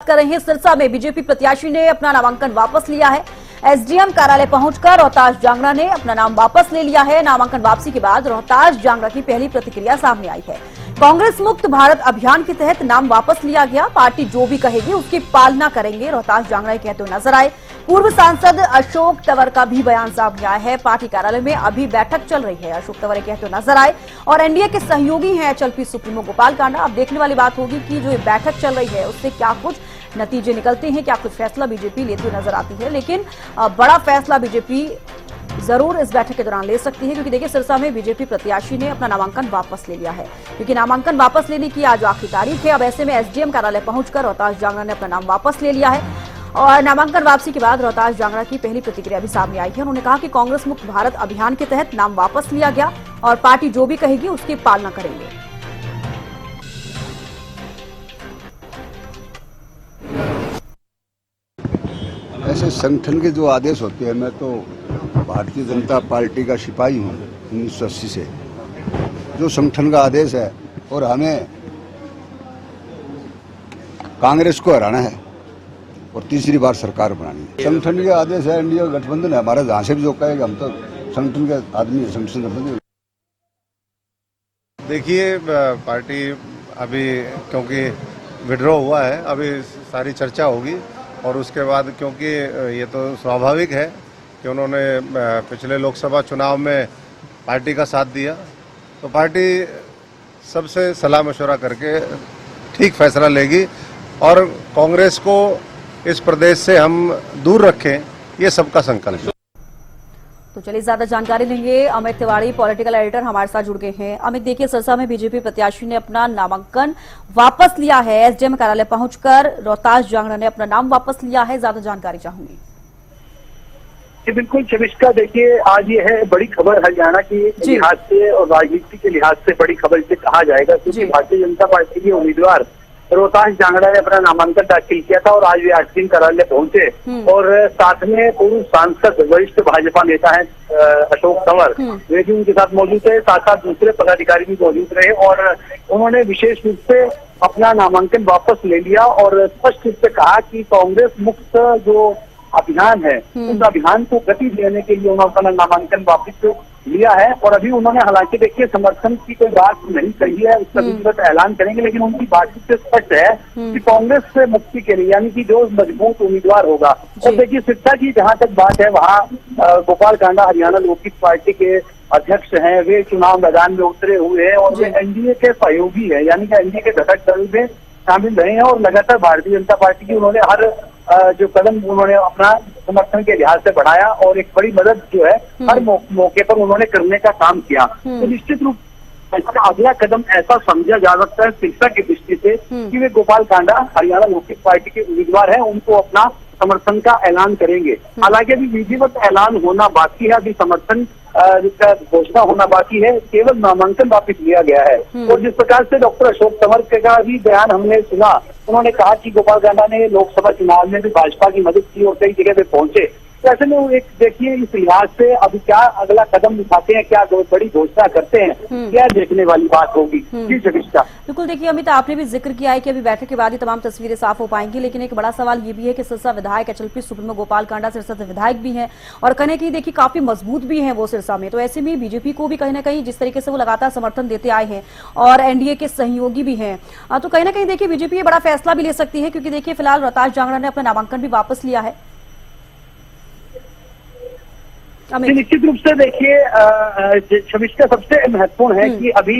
कर रहे हैं। सिरसा में बीजेपी प्रत्याशी ने अपना नामांकन वापस लिया है। एसडीएम कार्यालय पहुंचकर रोहतास जांगड़ा ने अपना नाम वापस ले लिया है। नामांकन वापसी के बाद रोहतास जांगड़ा की पहली प्रतिक्रिया सामने आई है। कांग्रेस मुक्त भारत अभियान के तहत नाम वापस लिया गया। पार्टी जो भी कहेगी उसकी पालना करेंगे, रोहतास जांगड़ा कहते हुए नजर आए। पूर्व सांसद अशोक तंवर का भी बयान सामने आया है। पार्टी कार्यालय में अभी बैठक चल रही है, अशोक तंवर कहते हुए नजर आए। और एनडीए के सहयोगी हैं एचएलपी सुप्रीमो गोपाल कांडा। अब देखने वाली बात होगी कि जो ये बैठक चल रही है उससे क्या कुछ नतीजे निकलते हैं, क्या कुछ फैसला बीजेपी लेती हुई नजर आती है। लेकिन बड़ा फैसला बीजेपी जरूर इस बैठक के दौरान ले सकती है, क्योंकि देखिए सिरसा में बीजेपी प्रत्याशी ने अपना नामांकन वापस ले लिया है। क्योंकि नामांकन वापस लेने की आज आखिरी तारीख है। अब ऐसे में एसडीएम कार्यालय पहुंचकर रोहतास जांगड़ा ने अपना नाम वापस ले लिया है। और नामांकन वापसी के बाद रोहतास जांगड़ा की पहली प्रतिक्रिया भी सामने आई है। उन्होंने कहा कि कांग्रेस मुक्त भारत अभियान के तहत नाम वापस लिया गया और पार्टी जो भी कहेगी उसकी पालना करेंगे। ऐसे संगठन के जो आदेश होते हैं, मैं तो भारतीय जनता पार्टी का सिपाही हूँ 1980 से। जो संगठन का आदेश है और हमें कांग्रेस को हराना है और तीसरी बार सरकार बनानी है। संगठन के आदेश है, एनडीए गठबंधन है हमारा। जहाँ से भी जो कहेगा, हम तो संगठन के आदमी है, संगठन संबंधी। देखिए, पार्टी अभी क्योंकि विड्रॉ हुआ है, अभी सारी चर्चा होगी और उसके बाद क्योंकि ये तो स्वाभाविक है कि उन्होंने पिछले लोकसभा चुनाव में पार्टी का साथ दिया, तो पार्टी सबसे सलाह मशवरा करके ठीक फैसला लेगी और कांग्रेस को इस प्रदेश से हम दूर रखें, ये सबका संकल्प है। तो चलिए ज्यादा जानकारी लेंगे। अमित तिवारी पॉलिटिकल एडिटर हमारे साथ जुड़ गए हैं। अमित, देखिए सिरसा में बीजेपी प्रत्याशी ने अपना नामांकन वापस लिया है। एसडीएम कार्यालय पहुंचकर रोहतास जांगड़ा ने अपना नाम वापस लिया है। ज्यादा जानकारी चाहूंगी। बिल्कुल शमिष्का, देखिए आज ये है बड़ी खबर हरियाणा के लिहाज से और राजनीति के लिहाज से बड़ी खबर इसे कहा जाएगा, क्योंकि भारतीय जनता पार्टी के उम्मीदवार रोहतास जांगड़ा ने अपना नामांकन दाखिल किया था और आज वे एसडीएम कार्यालय पहुंचे और साथ में पूर्व सांसद वरिष्ठ भाजपा नेता हैं अशोक तंवर, वे भी उनके साथ मौजूद थे। साथ साथ दूसरे पदाधिकारी भी मौजूद रहे और उन्होंने विशेष रूप से अपना नामांकन वापस ले लिया और स्पष्ट रूप से कहा कि कांग्रेस मुक्त जो अभियान है उस अभियान को गति देने के लिए उन्होंने अपना नामांकन वापस लिया है। और अभी उन्होंने हालांकि देखिए समर्थन की कोई बात नहीं कही है, उसका विधिवत ऐलान करेंगे, लेकिन उनकी बातचीत से स्पष्ट है कि कांग्रेस से मुक्ति के लिए, यानी कि जो मजबूत उम्मीदवार होगा। और देखिए सिरसा की जहां तक बात है, वहाँ गोपाल कांडा हरियाणा लोकहित पार्टी के अध्यक्ष हैं, वे चुनाव मैदान में उतरे हुए हैं और वे एनडीए के सहयोगी है, यानी कि एनडीए के घटक दल में शामिल रहे हैं और लगातार भारतीय जनता पार्टी की उन्होंने हर जो कदम उन्होंने अपना समर्थन के लिहाज से बढ़ाया और एक बड़ी मदद जो है हर मौके पर उन्होंने करने का काम किया। तो निश्चित रूप इसका अगला कदम ऐसा समझा जा सकता है सिरसा की दृष्टि से कि वे गोपाल कांडा हरियाणा लोकहित पार्टी के उम्मीदवार हैं, उनको अपना समर्थन का ऐलान करेंगे। हालांकि अभी विधिवत ऐलान होना बाकी है, अभी समर्थन जिसका घोषणा होना बाकी है, केवल नामांकन वापस लिया गया है। और जिस प्रकार से डॉक्टर अशोक तंवर का भी बयान हमने सुना, उन्होंने कहा कि गोपाल कांडा ने लोकसभा चुनाव में भी भाजपा की मदद की और कई जगह पे पहुंचे। तो ऐसे में वो एक देखिए इस लिहाज से अभी क्या अगला कदम उठाते हैं, क्या बड़ी घोषणा करते हैं, क्या देखने वाली बात होगी। जी शमिष्का। बिल्कुल, देखिए अमित, आपने भी जिक्र किया है कि अभी बैठक के बाद ही तमाम तस्वीरें साफ हो पाएंगी, लेकिन एक बड़ा सवाल ये भी है कि सिरसा विधायक एचएलपी सुप्रीमो गोपाल कांडा सिरसा से विधायक भी हैं और कहीं ना कहीं देखिए काफी मजबूत भी हैं वो सिरसा में। तो ऐसे में बीजेपी को भी कहीं ना कहीं जिस तरीके से वो लगातार समर्थन देते आए हैं और एनडीए के सहयोगी भी हैं, तो कहीं ना कहीं देखिए बीजेपी ये बड़ा फैसला भी ले सकती है, क्योंकि देखिए फिलहाल रोहतास जांगड़ा ने अपना नामांकन भी वापस लिया है। निश्चित रूप से देखिए शमिष्का, सबसे महत्वपूर्ण है कि अभी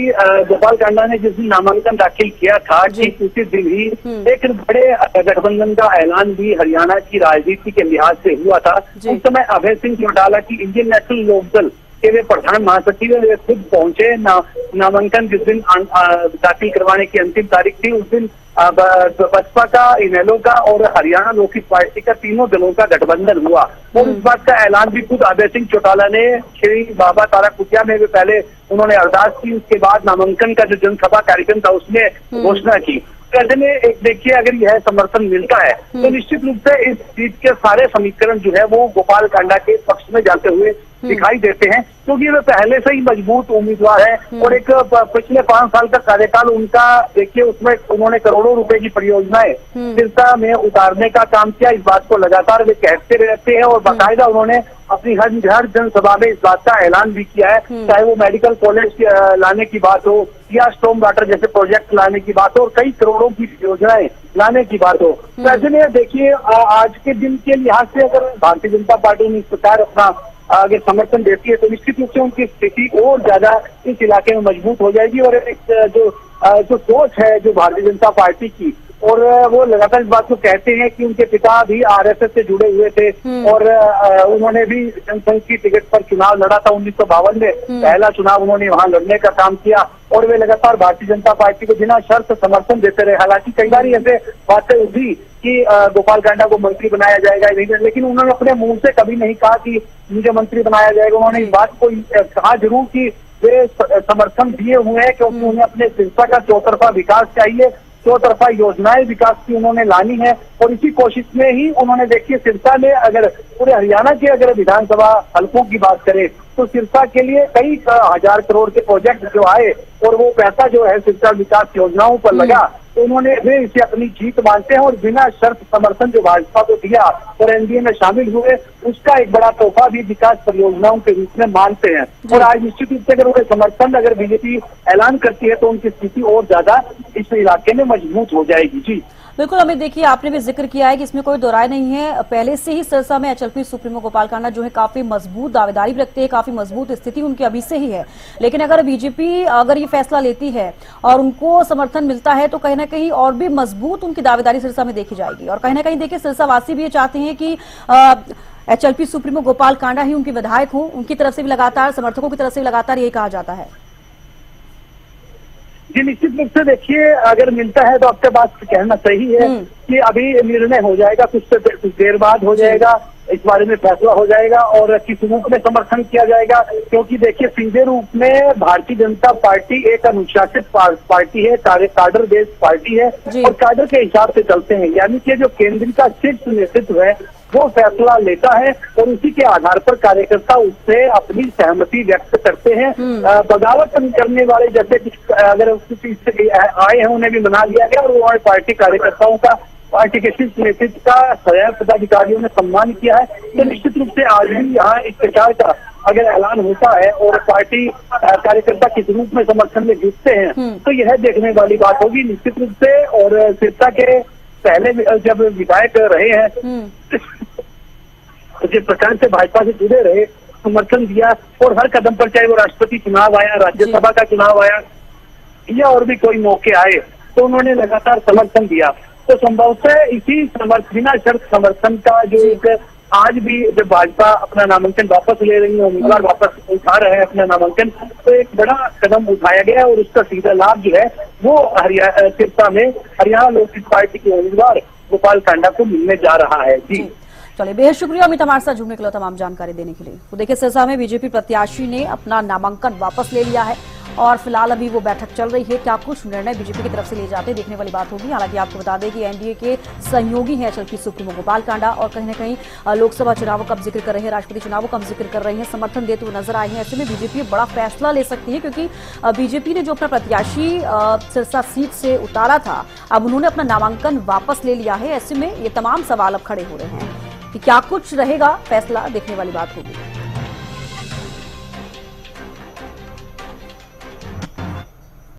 गोपाल कांडा ने जिस दिन नामांकन दाखिल किया था ठीक उसी दिन ही एक बड़े गठबंधन का ऐलान भी हरियाणा की राजनीति के लिहाज से हुआ था। उस समय अभय सिंह चौटाला की इंडियन नेशनल लोकदल के वे प्रधान महासचिव वे खुद पहुंचे। नामांकन जिस दिन दाखिल करवाने की अंतिम तारीख थी, उस दिन बसपा का, इनेलो का और हरियाणा लोकहित पार्टी का तीनों दलों का गठबंधन हुआ और इस बात का ऐलान भी खुद अभय सिंह चौटाला ने श्री बाबा तारा कुटिया में पहले उन्होंने अरदास की, उसके बाद नामांकन का जो जनसभा कार्यक्रम था उसमें घोषणा की। तो ऐसे में एक देखिए, अगर यह समर्थन मिलता है तो निश्चित रूप से इस सीट के सारे समीकरण जो है वो गोपाल कांडा के पक्ष में जाते हुए दिखाई देते हैं, क्योंकि वे पहले से ही मजबूत उम्मीदवार है और एक पिछले 5 साल का कार्यकाल उनका देखिए, उसमें उन्होंने करोड़ों रुपए की परियोजनाएं सिरसा में उतारने का काम किया। इस बात को लगातार वे कहते रहते हैं और बाकायदा उन्होंने अपनी हर जनसभा में इस बात का ऐलान भी किया है, चाहे वो मेडिकल कॉलेज लाने की बात हो या स्टॉर्म वाटर जैसे प्रोजेक्ट लाने की बात हो और कई करोड़ों की योजनाएं लाने की बात हो। तो ऐसे में देखिए, आज के दिन के लिहाज से अगर भारतीय जनता पार्टी ने इस प्रकार अपना अगर समर्थन देती है तो निश्चित रूप से उनकी स्थिति और ज्यादा इस इलाके में मजबूत हो जाएगी। और एक जो सोच है जो भारतीय जनता पार्टी की, और वो लगातार इस बात को कहते हैं कि उनके पिता भी आरएसएस से जुड़े हुए थे और उन्होंने भी जनसंघ की टिकट पर चुनाव लड़ा था 1952 में। पहला चुनाव उन्होंने वहां लड़ने का काम किया और वे लगातार भारतीय जनता पार्टी को बिना शर्त समर्थन देते रहे। हालांकि कई बार ऐसे बातें उठी कि गोपाल कांडा को मंत्री बनाया जाएगा नहीं, लेकिन उन्होंने अपने मुंह से कभी नहीं कहा कि मुझे मंत्री बनाया जाएगा। उन्होंने इस बात को कहा जरूर कि वे समर्थन दिए हुए हैं, क्योंकि उन्हें अपने सिरसा का चौतरफा विकास चाहिए, चौतरफा योजनाएं विकास की उन्होंने लानी है। और इसी कोशिश में ही उन्होंने देखिए, सिरसा में अगर पूरे हरियाणा के अगर विधानसभा हलकों की बात करें तो सिरसा के लिए कई 1000 करोड़ के प्रोजेक्ट जो आए और वो पैसा जो है सिरसा विकास योजनाओं पर लगा, तो उन्होंने वे इसे अपनी जीत मानते हैं और बिना शर्त समर्थन जो भाजपा को दिया और एनडीए में शामिल हुए, उसका एक बड़ा तोहफा भी विकास परियोजनाओं के रूप में मानते हैं। और आज निश्चित रूप से अगर उन्हें समर्थन अगर बीजेपी ऐलान करती है तो उनकी स्थिति और ज्यादा इस इलाके में मजबूत हो जाएगी। जी बिल्कुल अमित, देखिए आपने भी जिक्र किया है कि इसमें कोई दो राय नहीं है, पहले से ही सिरसा में एचएलपी सुप्रीमो गोपाल कांडा जो है काफी मजबूत दावेदारी भी रखते हैं, काफी मजबूत स्थिति उनकी अभी से ही है। लेकिन अगर बीजेपी अगर ये फैसला लेती है और उनको समर्थन मिलता है तो कहीं ना कहीं और भी मजबूत उनकी दावेदारी सिरसा में देखी जाएगी। और कहीं ना कहीं देखिए, सिरसा वासी भी ये चाहते हैं कि एचएलपी सुप्रीमो गोपाल कांडा ही उनके विधायक हो। उनकी तरफ से भी लगातार, समर्थकों की तरफ से भी लगातार यही कहा जाता है। जी निश्चित रूप से देखिए, अगर मिलता है तो आपके बात कहना सही है कि अभी निर्णय हो जाएगा, कुछ देर बाद हो जाएगा, इस बारे में फैसला हो जाएगा और किस रूप में समर्थन किया जाएगा। क्योंकि देखिए, सीधे रूप में भारतीय जनता पार्टी एक अनुशासित पार्टी है, काडर बेस्ड पार्टी है और काडर के हिसाब से चलते हैं, यानी कि जो केंद्र का शीर्ष नेतृत्व है वो फैसला लेता है और उसी के आधार पर कार्यकर्ता उससे अपनी सहमति व्यक्त करते हैं। बगावत करने वाले जैसे अगर कुछ इससे आए हैं उन्हें भी मना लिया गया और उन्होंने पार्टी कार्यकर्ताओं का, पार्टी के शीर्ष नेतृत्व का सदैव पदाधिकारियों ने सम्मान किया है। तो निश्चित रूप से आज भी यहाँ इस प्रकार का अगर ऐलान होता है और पार्टी कार्यकर्ता किस रूप में समर्थन में जुटते हैं तो यह देखने वाली बात होगी निश्चित रूप से। और सिरसा के पहले जब विधायक रहे हैं तो जिस प्रकार से भाजपा से जुड़े रहे, समर्थन दिया और हर कदम पर, चाहे वो राष्ट्रपति चुनाव आया, राज्यसभा का चुनाव आया या और भी कोई मौके आए, तो उन्होंने लगातार समर्थन दिया। तो संभवतः इसी बिना शर्त समर्थन का जो एक आज भी जब भाजपा अपना नामांकन वापस ले रही है, उम्मीदवार वापस उठा रहे हैं अपना नामांकन, तो एक बड़ा कदम उठाया गया और उसका सीधा लाभ जो है वो सिरसा में हरियाणा लोक हित पार्टी के उम्मीदवार गोपाल कांडा को मिलने जा रहा है। जी चलिए, बेहद शुक्रिया अमित हमारे साथ जुड़ने के लिए, तमाम जानकारी देने के लिए। तो देखिए, सिरसा में बीजेपी प्रत्याशी ने अपना नामांकन वापस ले लिया है और फिलहाल अभी वो बैठक चल रही है। क्या कुछ निर्णय बीजेपी की तरफ से ले जाते हैं देखने वाली बात होगी। हालांकि आपको बता दें कि एनडीए के सहयोगी हैं एचएलपी सुप्रीमो गोपाल कांडा और कहीं न कहीं लोकसभा चुनावों का जिक्र कर रहे हैं, राष्ट्रपति चुनावों का जिक्र कर रहे हैं, समर्थन देते हुए नजर आए हैं। ऐसे में बीजेपी बड़ा फैसला ले सकती है, क्योंकि बीजेपी ने जो अपना प्रत्याशी सिरसा सीट से उतारा था, अब उन्होंने अपना नामांकन वापस ले लिया है। ऐसे में ये तमाम सवाल अब खड़े हो रहे हैं कि क्या कुछ रहेगा, फैसला देखने वाली बात होगी।